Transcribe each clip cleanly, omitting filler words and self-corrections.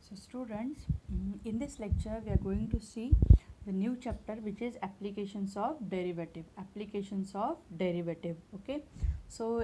So students, in this lecture we are going to see the new chapter which is applications of derivative. Okay, so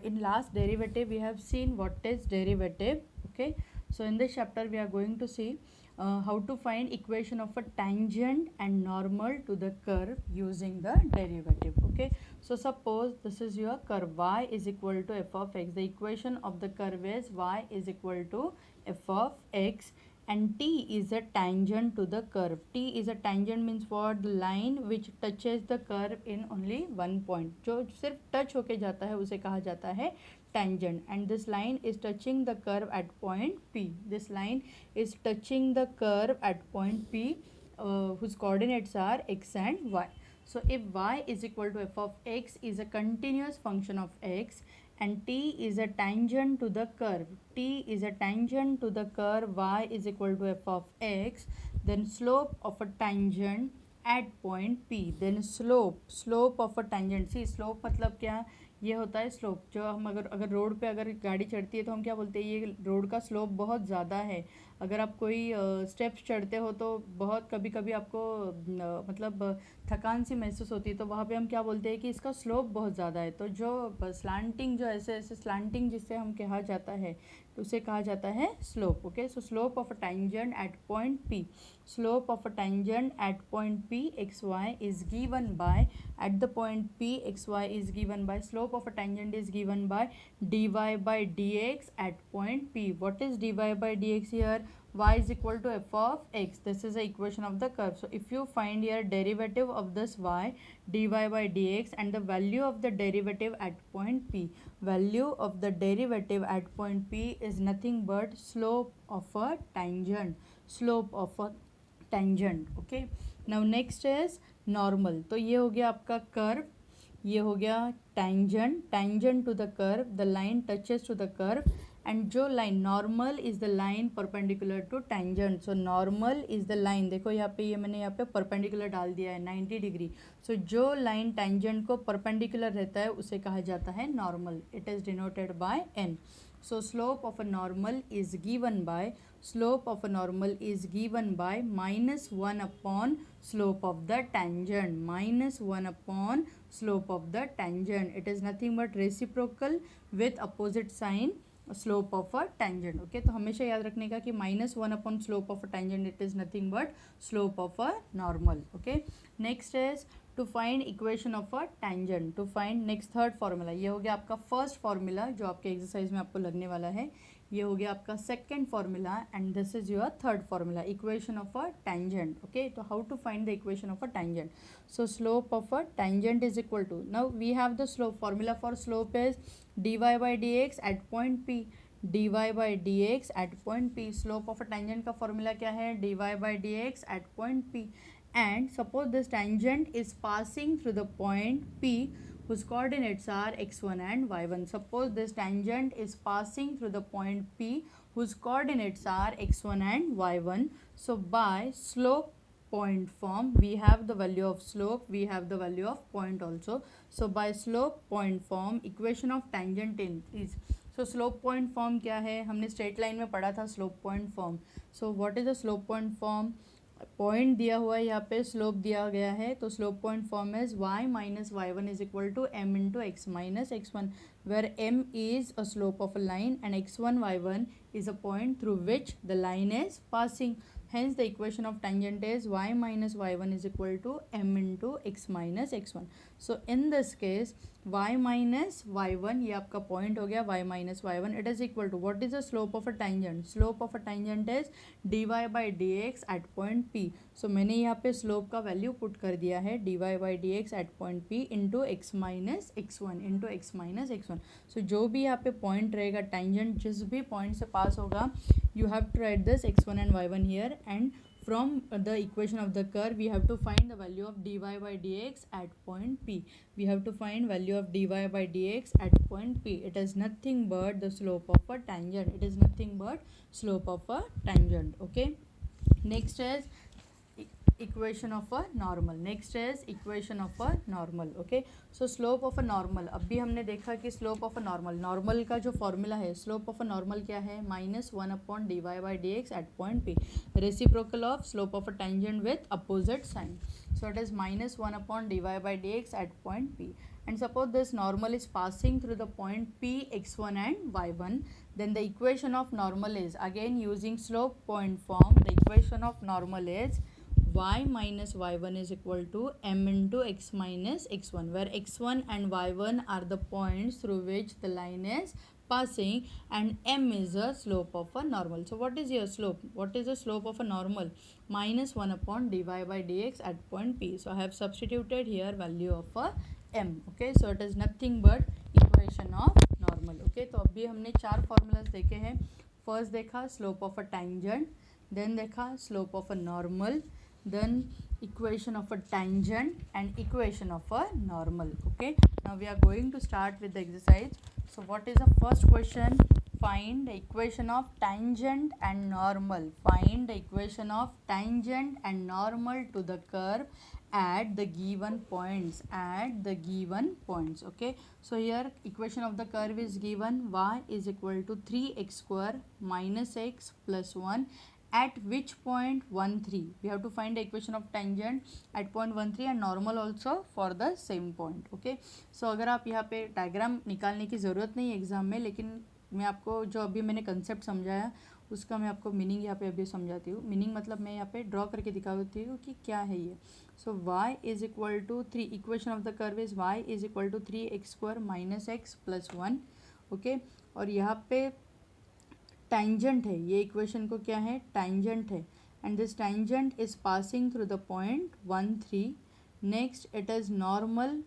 in last derivative we have seen what is derivative. Okay, so in this chapter we are going to see how to find equation of a tangent and normal to the curve using the derivative. Okay, so suppose this is your curve y is equal to f of x. The equation of the curve is y is equal to f of x and t is a tangent to the curve. T is a tangent means what? The line which touches the curve in only one point. जो सिर्फ touch होके जाता है उसे कहा जाता है tangent, and this line is touching the curve at point P. This line is touching the curve at point P whose coordinates are x and y. So if y is equal to f of x is a continuous function of x and t is a tangent to the curve, t is a tangent to the curve y is equal to f of x, then slope of a tangent at point P, then slope of a tangent. See, slope मतलब क्या? ये होता है slope. जो हम अगर road पे अगर गाड़ी चढ़ती है तो हम क्या बोलते हैं? ये रोड का स्लोप बहुत ज़्यादा है. अगर आप कोई स्टेप्स चढ़ते हो तो बहुत कभी कभी आपको मतलब थकान सी महसूस होती है, तो वहाँ पे हम क्या बोलते हैं कि इसका स्लोप बहुत ज़्यादा है. तो जो स्लांटिंग, जो ऐसे ऐसे स्लांटिंग जिससे हम कहा जाता है तो उसे कहा जाता है slope. Okay, so slope of a tangent at point P, slope of a tangent at point P xy is given by, at the point P xy is given by, slope of a tangent is given by dy by dx at point P. What is dy by dx here? Y is equal to f of x. This is the equation of the curve. So if you find here derivative of this y, dy by dx, and the value of the derivative at point P, value of the derivative at point P is nothing but slope of a tangent, slope of a tangent. Okay, now next is normal. तो ये हो गया आपका curve, ये हो गया tangent, tangent to the curve, the line touches to the curve, and जो line normal is the line perpendicular to tangent. So normal is the line, देखो यहाँ पे ये मैंने यहाँ पे perpendicular डाल दिया है 90 डिग्री. So जो line tangent को perpendicular रहता है उसे कहा जाता है normal. It is denoted by n. So slope of a normal is given by, slope of a normal is given by minus 1 upon slope of the tangent, minus 1 upon slope of the tangent. It is nothing but reciprocal with opposite sign slope of a tangent. Okay, तो हमेशा याद रखने का कि minus 1 upon slope of a tangent, it is nothing but slope of a normal. Okay, next is to find equation of a tangent. To find next third formula, ये हो गया आपका first formula जो आपके exercise में आपको लगने वाला है. ये हो गया आपका second formula and this is your third formula, equation of a tangent. Okay, तो how to find the equation of a tangent? So slope of a tangent is equal to, now we have the slope, formula for slope is dy by dx at point P, dy by dx at point P. slope of a tangent का formula क्या है? dy by dx at point P. And suppose this tangent is passing through the point P whose coordinates are x1 and y1. Suppose this tangent is passing through the point P whose coordinates are x1 and y1. So by slope point form, we have the value of slope, we have the value of point also. So by slope point form, equation of tangent in is, so slope point form क्या है? हमने straight line में पढ़ा था slope point form. So what is the slope point form? Point दिया हुआ है, यहाँ पे स्लोप दिया गया है, तो slope point form is y minus y1 is equal to m into x minus x1, where m is a slope of a line and x1 y1 is a point through which the line is passing. Hence the equation of tangent is y minus y1 is equal to m into x minus x1. So in this case y minus y1, ये आपका point हो गया y minus y1, it is equal to, what is the slope of a tangent? Slope of a tangent is dy by dx at point P. So मैंने यहाँ पे slope का value put कर दिया है dy by dx at point P into x minus x1 into x minus x1. So जो भी यहाँ पे point रहेगा, tangent जिस भी point से pass होगा, you have to write this x1 and y1 here, and from the equation of the curve we have to find the value of dy by dx at point P. We have to find value of dy by dx at point P. It is nothing but the slope of a tangent. It is nothing but slope of a tangent. Okay, next is equation of a normal. Next is equation of a normal. Okay, so slope of a normal. अभी हमने देखा कि slope of a normal, normal का जो formula है, slope of a normal क्या है, -1/dy/dx at point P, reciprocal of slope of a tangent with opposite sign. So it is -1/dy/dx at point P. And suppose this normal is passing through the point P, x1 and y1. Then the equation of normal is, again using slope point form, the equation of normal is y minus y1 is equal to m into x minus x1, where x1 and y1 are the points through which the line is passing, and m is the slope of a normal. So what is your slope? What is the slope of a normal? -1/dy/dx at point P. So I have substituted here value of a m. Okay, so it is nothing but equation of normal. Okay, तो अभी हमने 4 formulas देखे हैं. First देखा slope of a tangent, then देखा slope of a normal, then equation of a tangent and equation of a normal. Okay, now we are going to start with the exercise. So what is the first question? Find the equation of tangent and normal. Find the equation of tangent and normal to the curve at the given points. At the given points. Okay, so here equation of the curve is given, y is equal to 3x square minus x plus 1. At which point? 1 3. We have to find the equation of tangent at point 1 3 and normal also for the same point. Okay, so अगर आप यहाँ पे diagram निकालने की ज़रूरत नहीं है exam में, लेकिन मैं आपको जो अभी मैंने कंसेप्ट समझाया उसका मैं आपको मीनिंग यहाँ पे अभी समझाती हूँ. मीनिंग मतलब मैं यहाँ पे ड्रॉ करके दिखाती हूँ कि क्या है ये. So y is equal to 3, equation of the curve is y is equal to 3x square minus x plus 1. Okay, और यहाँ पे टेंजेंट है, ये इक्वेशन को क्या है, टेंजेंट है, and this tangent is passing through the point 1 3. Next it is normal,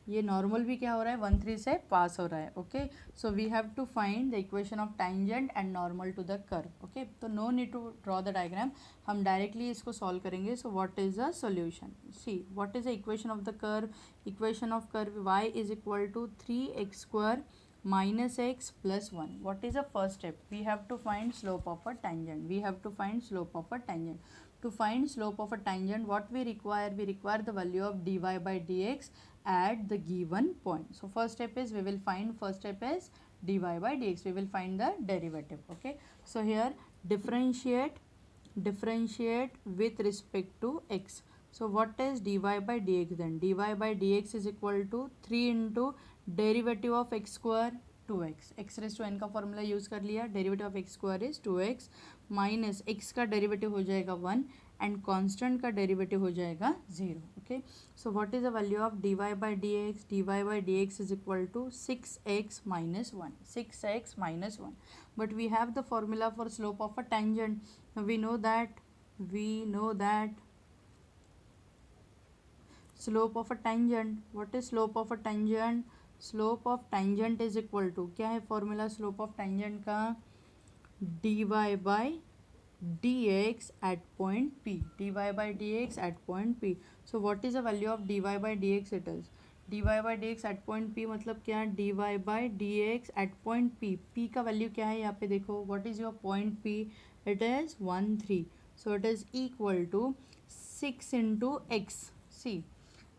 ये नॉर्मल भी क्या हो रहा है, 1 3 से पास हो रहा है. Okay, so we have to find the equation of tangent and normal to the curve. Okay, तो no need to draw the diagram, हम डायरेक्टली इसको सॉल्व करेंगे. So what is the solution? See what is the equation of the curve. Equation of curve y is equal to 3x square minus x plus 1. What is the first step? We have to find slope of a tangent. We have to find slope of a tangent. To find slope of a tangent, what we require? We require the value of dy by dx at the given point. So first step is we will find, first step is dy by dx. We will find the derivative. Okay, so here differentiate with respect to x. So what is dy by dx then? Dy by dx is equal to 3 into derivative of x square 2x. X raise to n का formula use कर लिया. Derivative of x square is 2x minus x का derivative हो जाएगा 1 and constant का derivative हो जाएगा 0. Okay, so what is the value of dy by dx? dy by dx is equal to 6x minus 1. 6x minus 1. But we have the formula for slope of a tangent. We know that slope of a tangent. What is slope of a tangent? Slope of tangent is equal to, क्या है formula slope of tangent का, dy by dx at point p. dy by dx at point p. So what is the value of dy by dx? It is dy by dx at point p मतलब क्या, dy by dx at point p. p का value क्या है यहाँ पे देखो, what is your point p? It is 1 3. So it is equal to 6 into x. See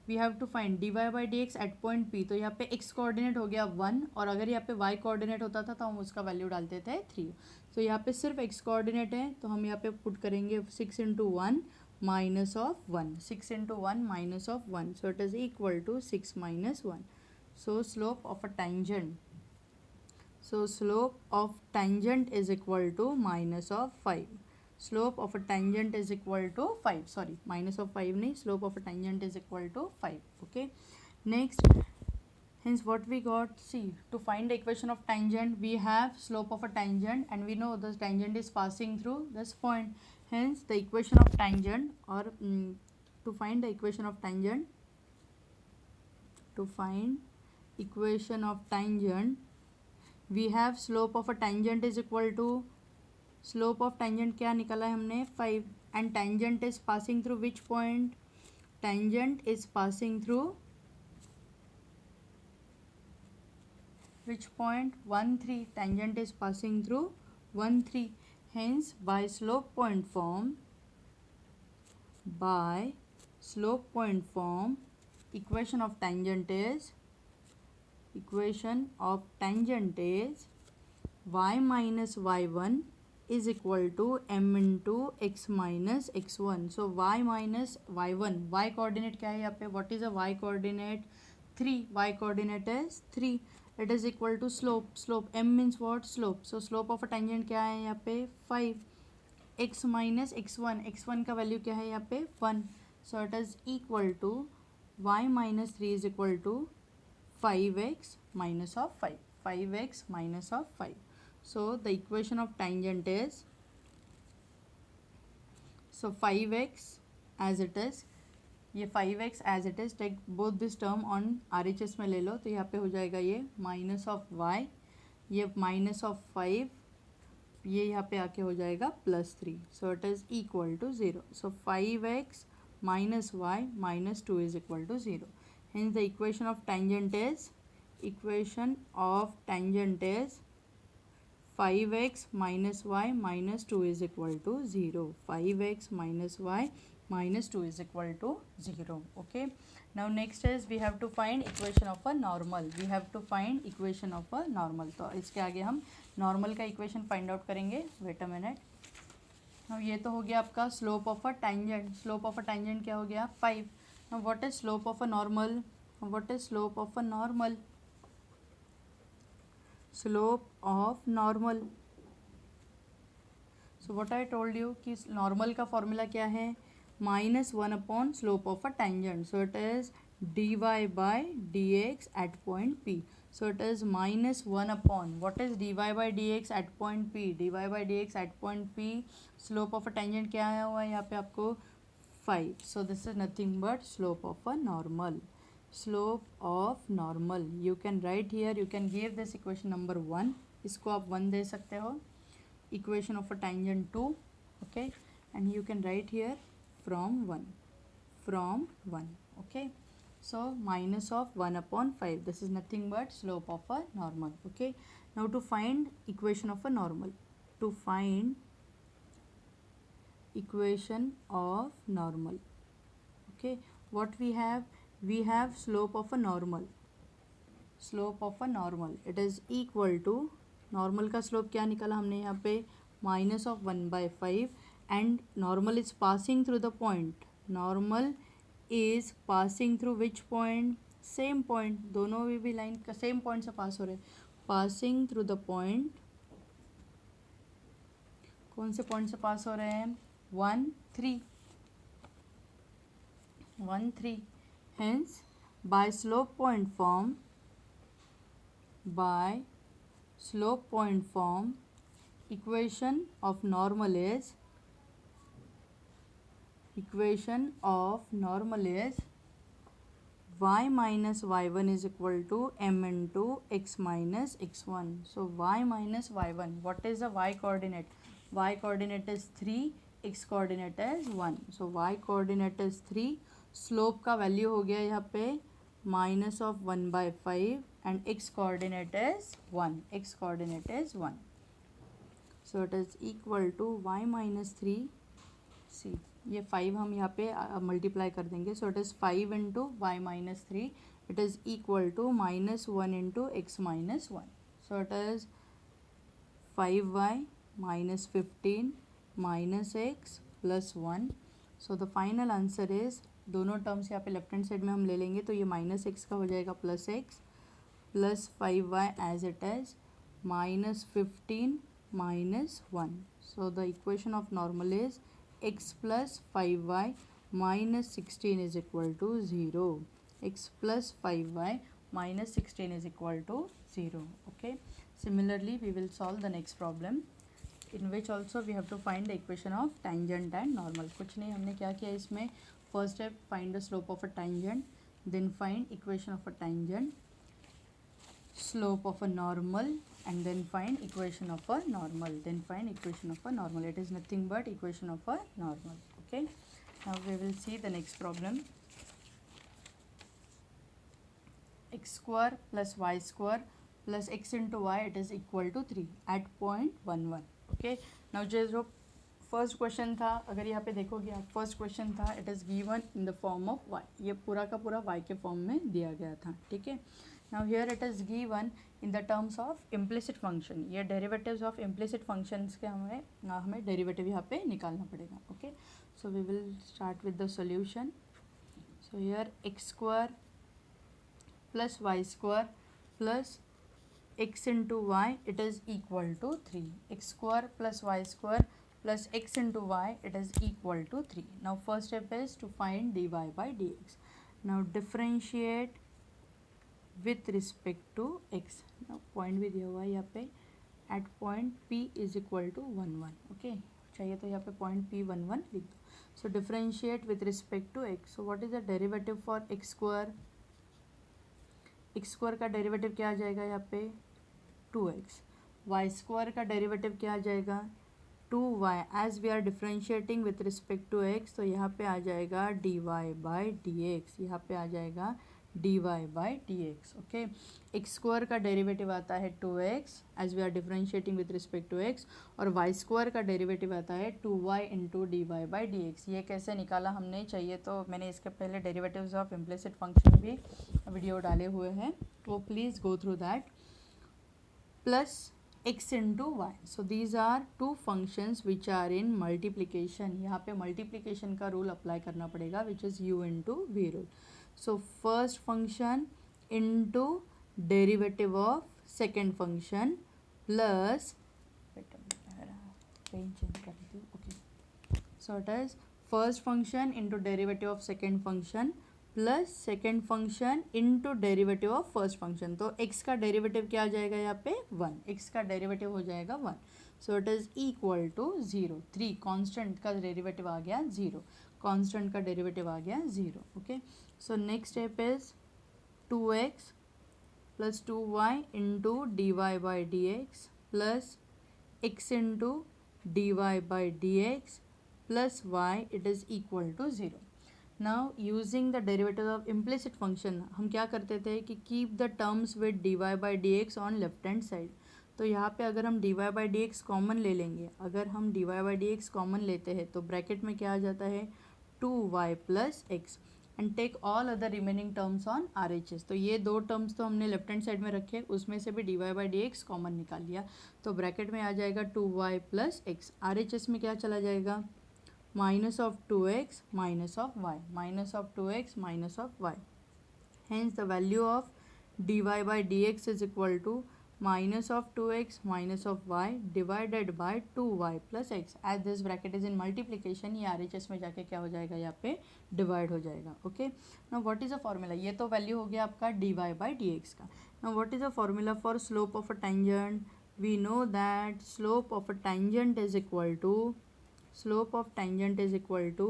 we have to find dy by d x at point p. तो यहाँ पे x coordinate हो गया 1, और अगर यहाँ पे y कोऑर्डिनेट होता था तो हम उसका वैल्यू डालते थे 3. तो यहाँ पे सिर्फ x कोऑर्डिनेट है तो हम यहाँ पे पुट करेंगे 6 into 1 minus of 1. 6 into 1 minus of 1. So it is equal to 6 minus 1. So slope of a tangent, so slope of tangent is equal to minus of 5. Slope of a tangent is equal to 5. Sorry, minus of 5 nahi, slope of a tangent is equal to 5. Okay, next, hence what we got, see, to find the equation of tangent we have slope of a tangent and we know the tangent is passing through this point. Hence the equation of tangent, or to find the equation of tangent, to find equation of tangent we have slope of a tangent is equal to, slope of tangent क्या निकाला है हमने, 5, and tangent is passing through which point? Tangent is passing through which point? 1 3. Tangent is passing through 1 3. Hence by slope point form by slope point form, equation of tangent is y minus y1 is equal to m into x minus x1. So y minus y1, y coordinate क्या है यहाँ पे? What is a y coordinate? 3. Y coordinate is 3. It is equal to slope. M means what? Slope. So slope of a tangent क्या है यहाँ पे? 5. x minus x1 का value क्या है यहाँ पे? 1. So it is equal to y minus 3 is equal to 5x minus of 5. 5x minus of 5. So the equation of tangent is, so 5x as it is, ये 5x as it is, take both this term on RHS में ले लो, तो यहाँ पे हो जाएगा ये minus of y, ये माइनस ऑफ 5, ये यहाँ पे आके हो जाएगा +3. So it is equal to 0. So 5x minus y minus 2 is equal to 0. Hence the equation of tangent is 5x minus y minus 2 is equal to 0. 5x minus y minus 2 is equal to 0. Okay. Now next is we have to find equation of a normal. We have to find equation of a normal. तो इसके आगे हम normal का equation find out करेंगे. Wait a minute. Now ये तो हो गया आपका slope of a tangent. Slope of a tangent क्या हो गया? 5. Now what is slope of a normal? What is slope of a normal? Slope of normal. So what I told you कि normal का formula क्या है? -1 upon slope of a tangent. So it is dy by dx at point P. So it is -1 upon, what is dy by dx at point P? dy by dx at point P, slope of a tangent क्या आया हुआ है यहाँ पे आपको? 5. So this is nothing but slope of a normal. Slope of normal. You can write here, you can give this equation number 1. इसको आप 1 दे सकते हो. Equation of a tangent 2. Okay. And you can write here from 1. Okay. So minus of 1 upon 5. This is nothing but slope of a normal. Okay. Now to find equation of a normal. To find equation of normal. Okay. What we have? We have slope of a normal. Slope of a normal. It is equal to, normal का slope क्या निकाला हमने यहाँ पे? Minus of 1/5. And normal is passing through the point. Normal is passing through which point? Same point. दोनों भी line का same point से पास हो रहे. Passing through the point. कौन से point से पास हो रहे हैं? 1, 3. Hence by slope point form, equation of normal is y minus y1 is equal to m into x minus x1. So y minus y1, what is the y coordinate? Y coordinate is 3, x coordinate is 1. So y coordinate is 3. Slope का value हो गया यहाँ पे minus of 1/5 and x coordinate is 1. So it is equal to y minus 3. See, ये 5 हम यहाँ पे multiply कर देंगे. So it is 5 into y minus 3. It is equal to -1 into x minus 1. So it is 5y minus 15 minus x plus 1. So the final answer is, दोनों terms यहाँ पे left hand side में हम ले लेंगे तो ये -x का हो जाएगा +x plus 5y as it is -15 minus 1. So the equation of normal is x plus 5y minus 16 is equal to 0. X plus 5y minus 16 is equal to 0. Okay. Similarly, we will solve the next problem in which also we have to find the equation of tangent and normal. कुछ नहीं, हमने क्या किया इसमें? First step, find the slope of a tangent, then find equation of a tangent, slope of a normal, and then find equation of a normal. It is nothing but equation of a normal. Okay. Now we will see the next problem. X square plus y square plus x into y, it is equal to 3 at point 1, 1. Okay. Now जो first question था, अगर यहाँ पे देखोगे आप, first question था it is given in the form of y, ये पूरा का पूरा y के फॉर्म में दिया गया था, ठीक है। Now here it is given in the terms of implicit function, ये डेरिवेटिव्स ऑफ इम्प्लिसिट फंक्शंस के हमें डेरिवेटिव यहाँ पे निकालना पड़ेगा, okay. So we will start with the solution. So here x square plus y square plus x into y, it is equal to 3. X square plus y square plus x into y, it is equal to 3. Now first step is to find dy by dx. Now differentiate with respect to x. Now point भी दिया हुआ है यहाँ पे, at point p is equal to 1 1, okay. चाहिए तो यहाँ पे point p 1 1 लिख दो. So differentiate with respect to x. So what is the derivative for x square? x square का डेरिवेटिव क्या आ जाएगा यहाँ पे 2x, y स्क्वायर का डेरिवेटिव क्या आ जाएगा 2y, as we are differentiating with respect to x, तो यहाँ पे आ जाएगा dy बाई dx, यहाँ पे आ जाएगा dy by dx, okay. x square का डेरिवेटिव आता है 2x as we are differentiating with respect to x, और y स्क्वायर का डेरिवेटिव आता है 2y into d y by d x. ये कैसे निकाला हमने, चाहिए तो मैंने इसके पहले डेरिवेटिव्स ऑफ इम्प्लिसिट फंक्शन भी वीडियो डाले हुए हैं, तो please go through that. Plus x into y, so these are two functions which are in multiplication, यहाँ पे मल्टीप्लीकेशन का रूल अप्लाई करना पड़ेगा which is u into v rule. So first function into derivative of second function plus pen change कर दी, okay. So it is first function into derivative of second function plus second function into derivative of first function. तो x का derivative क्या आ जाएगा यहाँ पे 1, x का डेरिवेटिव हो जाएगा 1, so it is equal to 0, 3 constant का डेरिवेटिव आ गया 0, कांस्टेंट का डेरिवेटिव आ गया 0, okay. So next step is 2x plus 2y into d y by d x plus x into d y by d x plus y, it is equal to 0। Now using the derivative of implicit function, हम क्या करते थे कि keep the terms with d y by d x on left hand side. तो यहाँ पे अगर हम d y by d x common ले लेंगे, अगर हम d y by d x common लेते हैं तो ब्रैकेट में क्या आ जाता है 2y plus x, and take all other remaining terms on R H S. तो ये दो टर्म्स तो हमने लेफ्ट हैंड साइड में रखे, उसमें से भी d y by d x common निकाल लिया, तो ब्रैकेट में आ जाएगा 2y plus x, R H S में क्या चला जाएगा minus of 2x minus of y, minus of 2x minus of y. Hence the value of dy by dx is equal to minus of 2x minus of y divided by 2y plus x. As this bracket is in multiplication, ये RHS में जाके क्या हो जाएगा, यहाँ पे divide हो जाएगा, okay. Now what is the formula? ये तो वैल्यू हो गया आपका dy by dx का। Now what is the formula for slope of a tangent? We know that slope of a tangent is equal to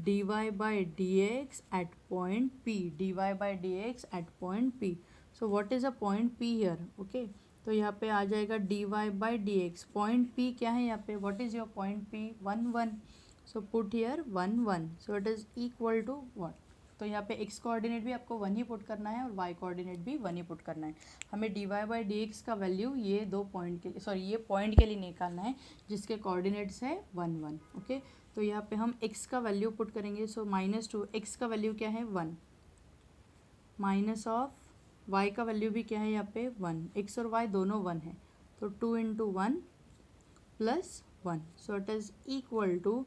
dy by dx at point p, dy by dx at point p. So what is a point p here, okay? तो यहाँ पे आ जाएगा dy by dx, point p क्या है यहाँ पे, what is your point p 1 1, so put here 1 1, so it is equal to what? तो यहाँ पे x कोऑर्डिनेट भी आपको 1 ही पुट करना है और y कोऑर्डिनेट भी 1 ही पुट करना है। हमें dy बाई dx का वैल्यू ये दो पॉइंट के लिए, सॉरी ये पॉइंट के लिए निकालना है जिसके कोऑर्डिनेट्स है 1 1, ओके। तो यहाँ पे हम x का वैल्यू पुट करेंगे, सो -2, x का वैल्यू क्या है 1, माइनस ऑफ y का वैल्यू भी क्या है यहाँ पे 1, x और y दोनों 1 है, तो 2 into 1 plus 1, so it is equal to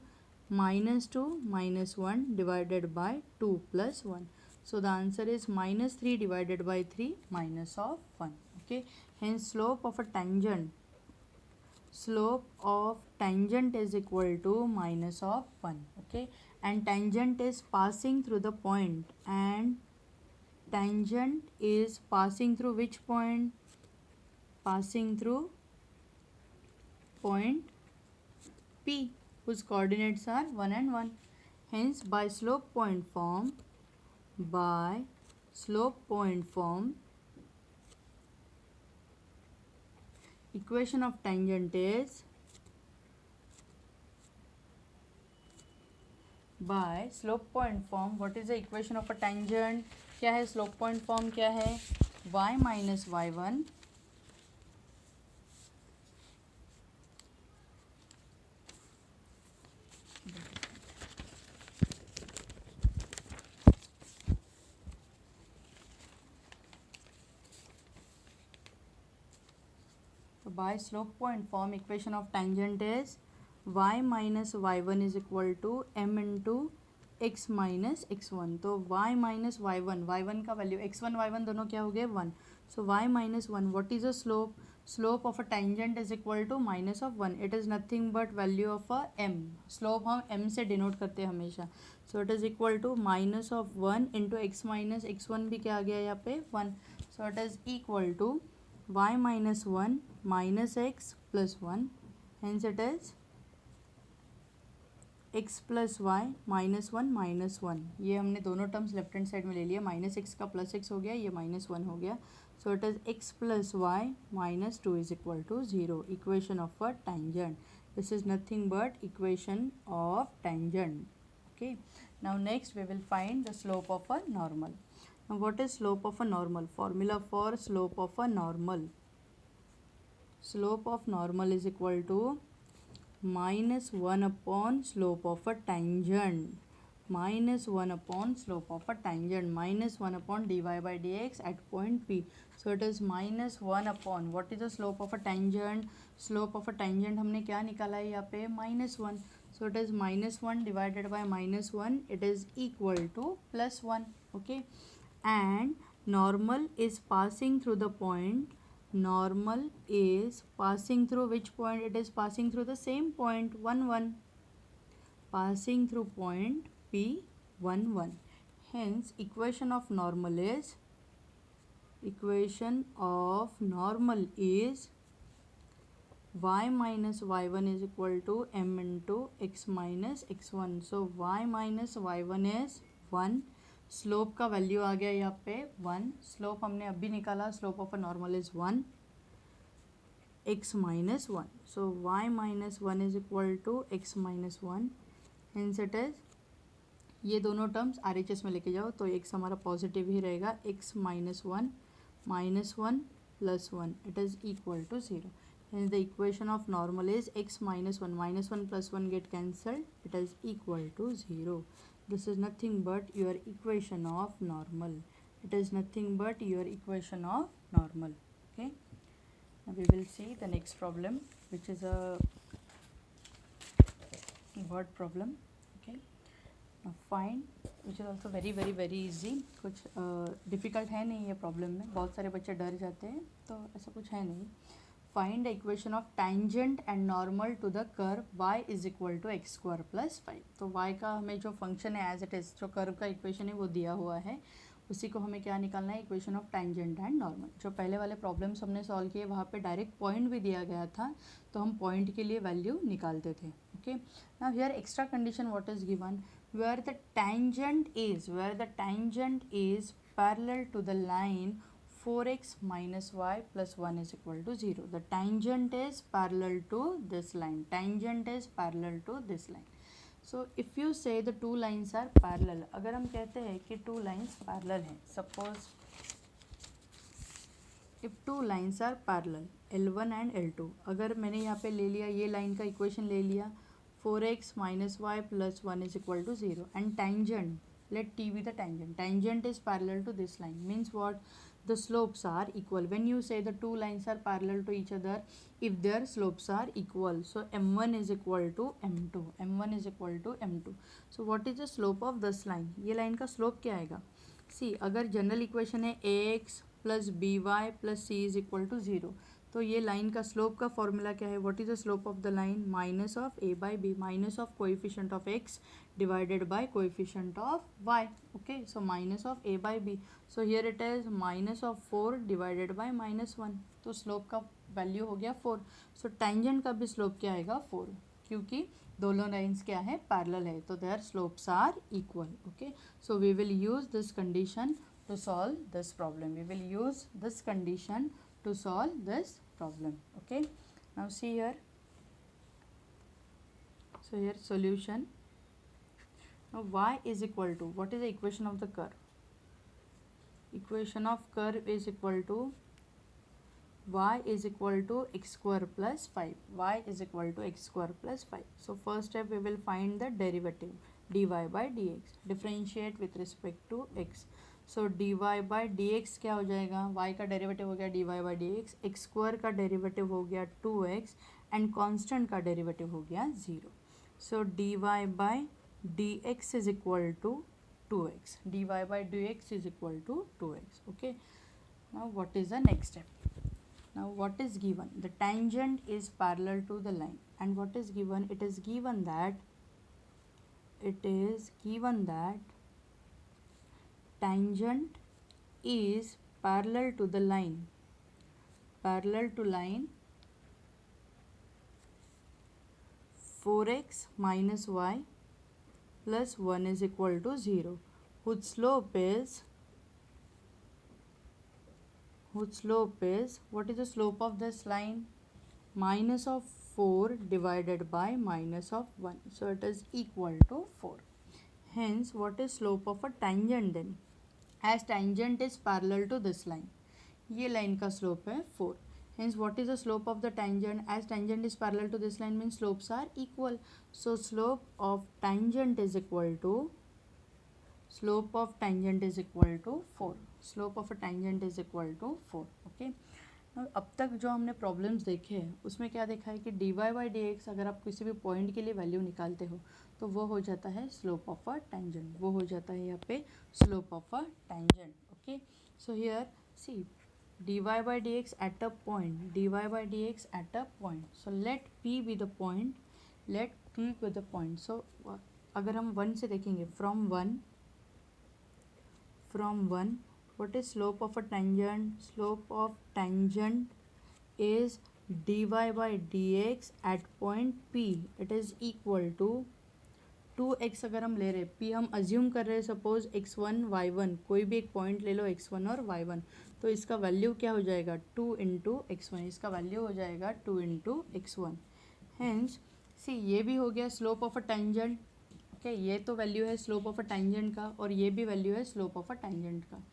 -2 minus 1 divided by 2 plus 1. So the answer is -3 divided by 3 minus of 1. Okay. Hence slope of a tangent is equal to minus of 1. Okay. And tangent is passing through the point, and tangent is passing through which point? Passing through point P, whose coordinates are 1 and 1. Hence by slope point form, equation of tangent is, by slope point form, what is the equation of a tangent? क्या है slope point form, क्या है y minus y1 by slope point form equation of tangent is y minus y1 is equal to m into x minus x1. तो y minus y1 का value x1 y1 दोनों क्या हो गए 1. So y minus 1, what is the slope? Slope of a tangent is equal to minus of 1. It is nothing but value of a m. Slope हम m से denote करते हैं हमेशा. So it is equal to minus of 1 into x minus x1 भी क्या आ गया यहाँ पे 1. So it is equal to y minus 1 minus x plus 1. Hence it is x plus y minus 1 minus 1. ये हमने दोनों टर्म्स लेफ्ट हैंड साइड में ले लिया. माइनस एक्स का प्लस एक्स हो गया, ये माइनस 1 हो गया. So it is x plus y minus 2 is equal to 0. Equation of a tangent. This is nothing but equation of tangent. Okay. Now next we will find the slope of a normal. Now what is slope of a normal? Formula for slope of a normal. Slope of normal is equal to minus 1 upon slope of a tangent. Minus 1 upon slope of a tangent. Minus 1 upon dy by dx at point P. So it is minus 1 upon, what is the slope of a tangent? Slope of a tangent हमने क्या निकाला है यहाँ पे minus 1. So it is minus 1 divided by minus 1. It is equal to plus 1. Okay. And normal is passing through the point. Normal is passing through which point? It is passing through the same point 1 1. Passing through point P 1 1. Hence equation of normal is y minus y1 is equal to m into x minus x1. So y minus y1 is 1. Slope का value आ गया यहाँ पे 1. Slope हमने अभी निकाला. Slope of a normal is 1 x minus 1. So y minus 1 is equal to x minus 1. Hence it is, ये दोनों टर्म्स RHS में लेके जाओ तो x हमारा पॉजिटिव ही रहेगा. x minus 1 minus 1 plus 1, it is equal to 0. Hence the equation of normal is x minus 1. Minus 1 plus 1 get cancelled. It is equal to 0. This is nothing but your equation of normal. It is nothing but your equation of normal. Okay. Now we will see the next problem, which is a word problem. Okay. Now find, which is also very easy. कुछ difficult है नहीं ये problem में. बहुत सारे बच्चे डर जाते हैं, तो ऐसा कुछ है नहीं. Find the equation of tangent and normal to the curve y is equal to x square plus 5. तो y का हमें जो फंक्शन है एज इट इज़, जो कर्व का इक्वेशन है वो दिया हुआ है, उसी को हमें क्या निकालना है? Equation of tangent and normal. जो पहले वाले प्रॉब्लम्स हमने सॉल्व किए वहाँ पे डायरेक्ट पॉइंट भी दिया गया था, तो हम पॉइंट के लिए वैल्यू निकालते थे. Okay. Now here extra condition what is given, where the tangent is parallel to the line 4x minus y plus 1 is equal to 0. The tangent is parallel to this line. Tangent is parallel to this line. So if you say the two lines are parallel, अगर हम कहते हैं कि two lines parallel हैं, suppose if two lines are parallel L1 and L2, अगर मैंने यहाँ पे ले लिया, ये लाइन का इक्वेशन ले लिया 4x minus y plus 1 is equal to 0, and tangent, let t be the tangent. Tangent is parallel to this line, means what? The slopes are equal. When you say the two lines are parallel to each other, if their slopes are equal, so m1 is equal to m2. m1 is equal to m2. So what is the slope of this line? ये line का slope क्या आएगा? See, अगर general equation है ax plus by plus c is equal to 0, तो ये line का slope का फॉर्मूला क्या है? What is the slope of the line? Minus of a by b, minus of coefficient of x divided by coefficient of y. Okay, so minus of a by b. So here it is minus of 4 divided by minus 1. तो slope का value हो गया 4. So tangent का भी slope क्या आएगा? 4, क्योंकि दोनों लाइन्स क्या है? पैरेलल है, तो there slopes are equal. Okay. So we will use this condition to solve this problem. We will use this condition to solve this problem. Okay. Now see here. So here solution. Now y is equal to, what is the equation of the curve? Equation of curve is equal to y is equal to x square plus 5. Y is equal to x square plus 5. So first step we will find the derivative dy by dx. Differentiate with respect to x. So d y by d x क्या हो जाएगा, y का derivative हो गया d y by d x, x square का derivative हो गया 2x and constant का डेरिवेटिव हो गया 0. So d y by d x is equal to 2x, dy by dx is equal to 2x. Okay, now what is the next step? Now what is given? The tangent is parallel to the line, and what is given? It is given that tangent is parallel to the line, parallel to line 4x minus y plus 1 is equal to 0, whose slope is, what is the slope of this line? Minus of 4 divided by minus of 1, so it is equal to 4. Hence what is slope of a tangent then? As tangent is parallel to this line, ये line का slope है 4. Hence what is the slope of the tangent? As tangent is parallel to this line means slopes are equal. So slope of tangent is equal to 4. Slope of a tangent is equal to 4. Okay. Now अब तक जो हमने problems देखे हैं उसमें क्या देखा है कि d y by d x अगर आप किसी भी पॉइंट के लिए वैल्यू निकालते हो तो वो हो जाता है स्लोप ऑफ अ टैंजेंट, वो हो जाता है यहाँ पे slope of a tangent. Okay, so here see dy by dx at a point, dy by dx at a point. So let p be the point, let p be the point. So अगर हम 1 से देखेंगे, from 1 what is slope of a tangent? Slope of tangent is dy by dx at point p, it is equal to 2x. अगर हम ले रहे p हम assume कर रहे हैं सपोज x1 y1, कोई भी एक पॉइंट ले लो x1 और y1, तो इसका वैल्यू क्या हो जाएगा 2 इंटू x1, इसका वैल्यू हो जाएगा 2 इंटू x1. हेंस सी ये भी हो गया slope of a tangent. Okay, ये तो वैल्यू है स्लोप ऑफ अ टैंजेंट का और ये भी वैल्यू है स्लोप ऑफ अ टैंजेंट का.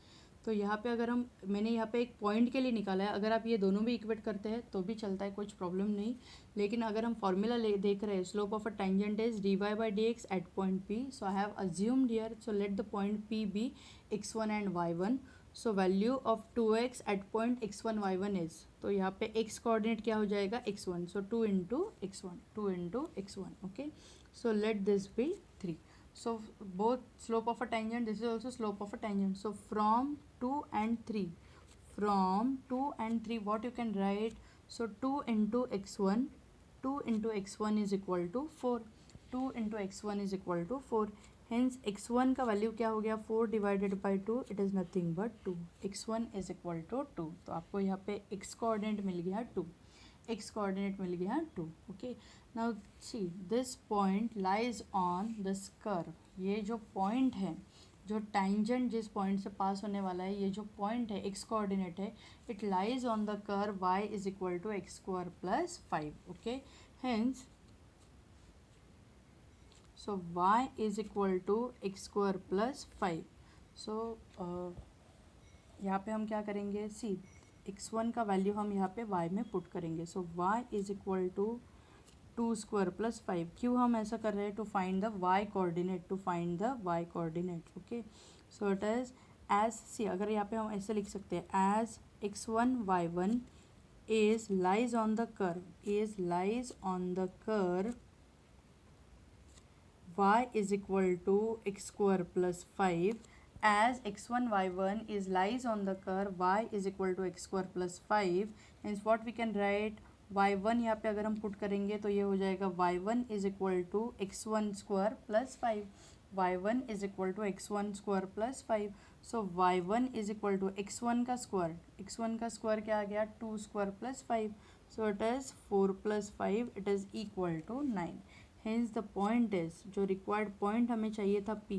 तो यहाँ पे अगर मैंने यहाँ पे एक पॉइंट के लिए निकाला है, अगर आप ये दोनों भी इक्वेट करते हैं तो भी चलता है, कुछ प्रॉब्लम नहीं. लेकिन अगर हम फॉर्मूला देख रहे हैं slope of a tangent is d y by d x at point P. So I have assumed here, so let the point P be x1 and y1. So value of 2x at point x1 y1 is, तो यहाँ पे x coordinate क्या हो जाएगा x1, so 2 into x1. Okay, so let this be 3. So both slope of a tangent, this is also slope of a tangent. So from 2 and 3, what you can write? So 2 into x1 is equal to 4. 2 into x1 is equal to 4. Hence x1 का value क्या हो गया 4 divided by 2, it is nothing but 2. x1 is equal to 2. तो आपको यहाँ पे x coordinate मिल गया 2. Okay, now see this point lies on this curve. ये जो पॉइंट है, जो टैंजेंट जिस पॉइंट से पास होने वाला है, ये जो पॉइंट है x कोऑर्डिनेट है, it lies on the curve y is equal to x square plus 5. Okay, hence so y is equal to x square plus 5. So यहाँ पे हम क्या करेंगे, सी x1 का वैल्यू हम यहाँ पे y में पुट करेंगे. So y is equal to 2 square plus 5. क्यों हम ऐसा कर रहे हैं? To find the y coordinate, okay. So it is as see, अगर यहाँ पे हम ऐसे लिख सकते हैं as x1 y1 is lies on the curve, y is equal to x square plus 5. As x1 y1 is lies on the curve y is equal to x square plus 5, hence what we can write, y1 यहाँ पे अगर हम put करेंगे तो ये हो जाएगा y1 is equal to x1 square plus 5. y1 is equal to x1 square plus 5. so y1 is equal to x1 का स्क्वायर क्या आ गया 2 square plus 5. so it is 4 plus 5, it is equal to 9. hence the point is, जो required point हमें चाहिए था p,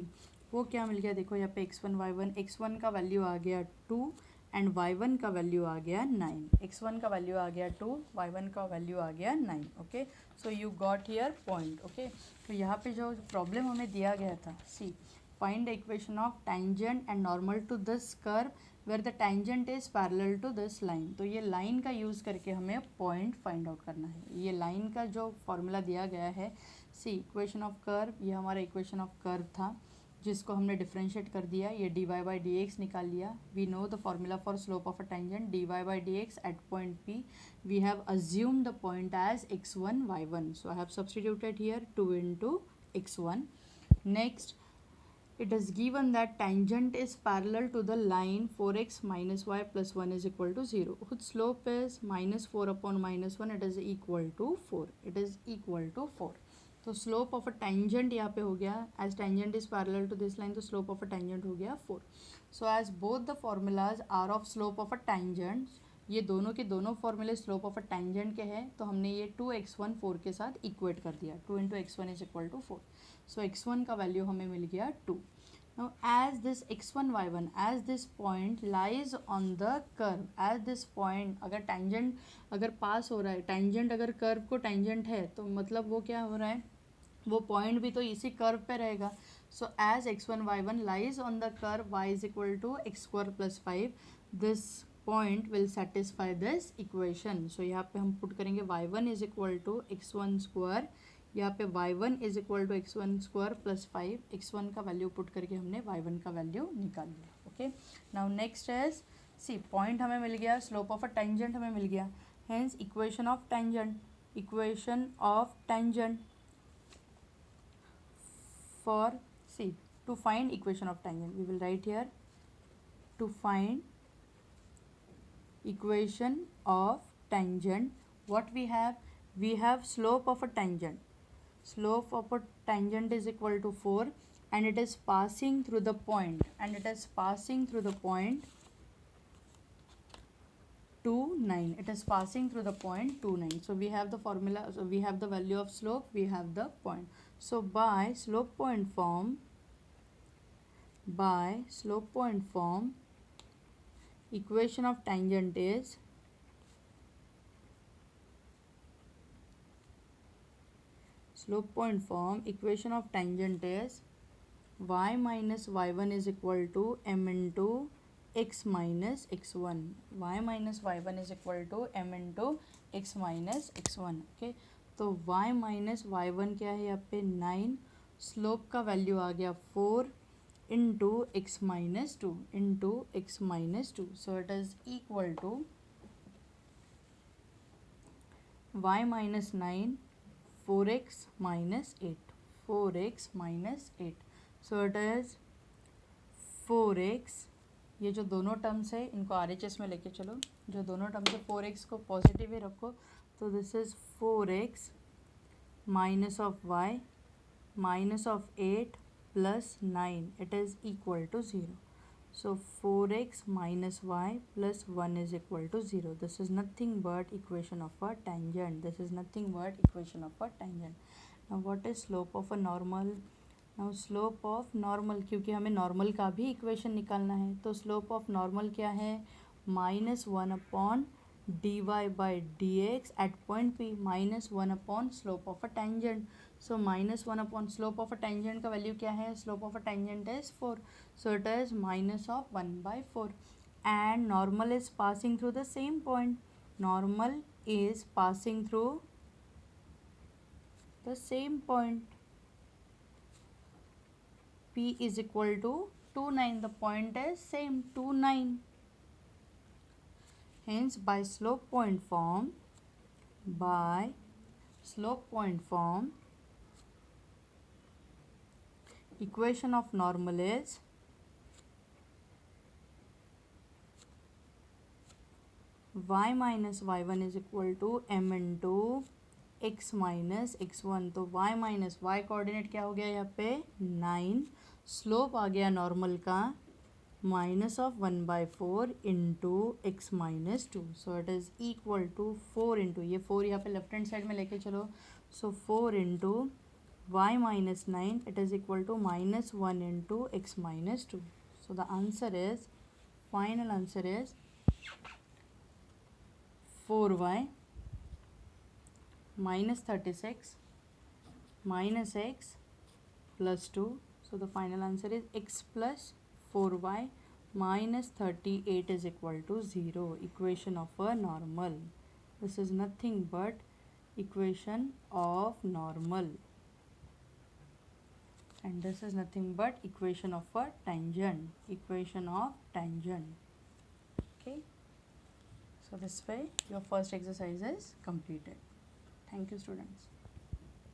वो क्या मिल गया? देखो यहाँ पे x1 y1, x1 का वैल्यू आ गया 2 एंड y1 का वैल्यू आ गया 9. x1 का वैल्यू आ गया 2, y1 का वैल्यू आ गया 9. Okay, so you got here point. Okay, तो यहाँ पे जो प्रॉब्लम हमें दिया गया था, see find the equation of tangent and normal to this curve where the tangent is parallel to this line. तो ये लाइन का यूज़ करके हमें पॉइंट फाइंड आउट करना है. ये लाइन का जो फॉर्मूला दिया गया है, सी इक्वेशन ऑफ कर्व, ये हमारा इक्वेशन ऑफ कर्व था जिसको हमने डिफ्रेंशिएट कर दिया, ये dy by dx निकाल लिया. We know the formula for slope of a tangent, dy by dx at point P. We have assumed the point as x1 y1. So I have substituted here 2 into x1. Next, it is given that tangent is parallel to the line 4x minus y plus 1 is equal to 0. Whose slope is minus 4 upon minus 1, it is equal to 4. It is equal to 4. तो slope of a tangent यहाँ पे हो गया, as tangent is parallel to this line, तो slope of a tangent हो गया 4. So as both the formulas are of slope of a tangent, ये दोनों के दोनों फॉर्मूले स्लोप ऑफ अ टेंजेंट के हैं, तो हमने ये 2x1 4 के साथ इक्वेट कर दिया. 2 into x1 is equal to 4. So x1 का वैल्यू हमें मिल गया 2. Now as this x1 y1, as this point lies on the curve, as this point, अगर tangent अगर पास हो रहा है, tangent अगर curve को tangent है, तो मतलब वो क्या हो रहा है, वो पॉइंट भी तो इसी कर्व पे रहेगा. So as x1 y1 lies on the curve y is equal to x square plus 5, this point will satisfy this equation. So यहाँ पे हम पुट करेंगे y1 is equal to x1 square, यहाँ पे y1 is equal to x1 square plus 5. x1 का value put करके हमने y1 का वैल्यू निकाल लिया. Okay, now next is see, point हमें मिल गया, स्लोप ऑफ अ टेंजेंट हमें मिल गया, hence equation of tangent, equation of tangent for see, to find equation of tangent, we will write here, to find equation of tangent, what we have slope of a tangent, slope of a tangent is equal to 4, and it is passing through the point, 2 9, it is passing through the point 2 9. So we have the formula, so we have the value of slope, we have the point. So by slope point form, equation of tangent is y minus y1 is equal to m into x minus x1. y minus y1 is equal to m into x minus x1. Okay, तो y minus y1 क्या है यहाँ पे 9, slope का value आ गया 4 into x minus 2 so it is equal to y minus 9 4x minus 8, so it is 4x. ये जो दोनों टर्म्स है इनको RHS में लेके चलो, जो दोनों टर्म्स है 4x को पॉजिटिव ही रखो, तो this is 4x minus of y minus of 8 plus 9, it is equal to 0. So 4x minus y plus 1 is equal to 0. This is nothing but equation of a tangent. Now what is slope of a normal? Now slope of normal, क्योंकि हमें normal का भी equation निकालना है, तो slope of normal क्या है, -1 upon dy by dx at point P, -1 upon slope of a tangent. So -1 upon slope of a tangent का वैल्यू क्या है, slope of a tangent is 4, so it is -1/4. And normal is passing through the same point, P is equal to 2 9, the point is same 2 9. Hence by slope point form, equation of normal is y minus y1 is equal to m into x minus x1. तो y minus y coordinate क्या हो गया यहाँ पे 9, slope आ गया normal का -1/4 into x minus 2, so it is equal to 4 into, ये 4 यहाँ पे लेफ्ट हैंड साइड में लेके चलो, so 4 into y minus 9, it is equal to -1 into x minus 2. So the answer is, final answer is 4y minus 36 minus x plus 2. So the final answer is x plus 4y minus 38 is equal to 0. Equation of a normal. This is nothing but equation of normal. and this is nothing but equation of a tangent, equation of tangent. Okay, so this way your first exercise is completed. Thank you, students.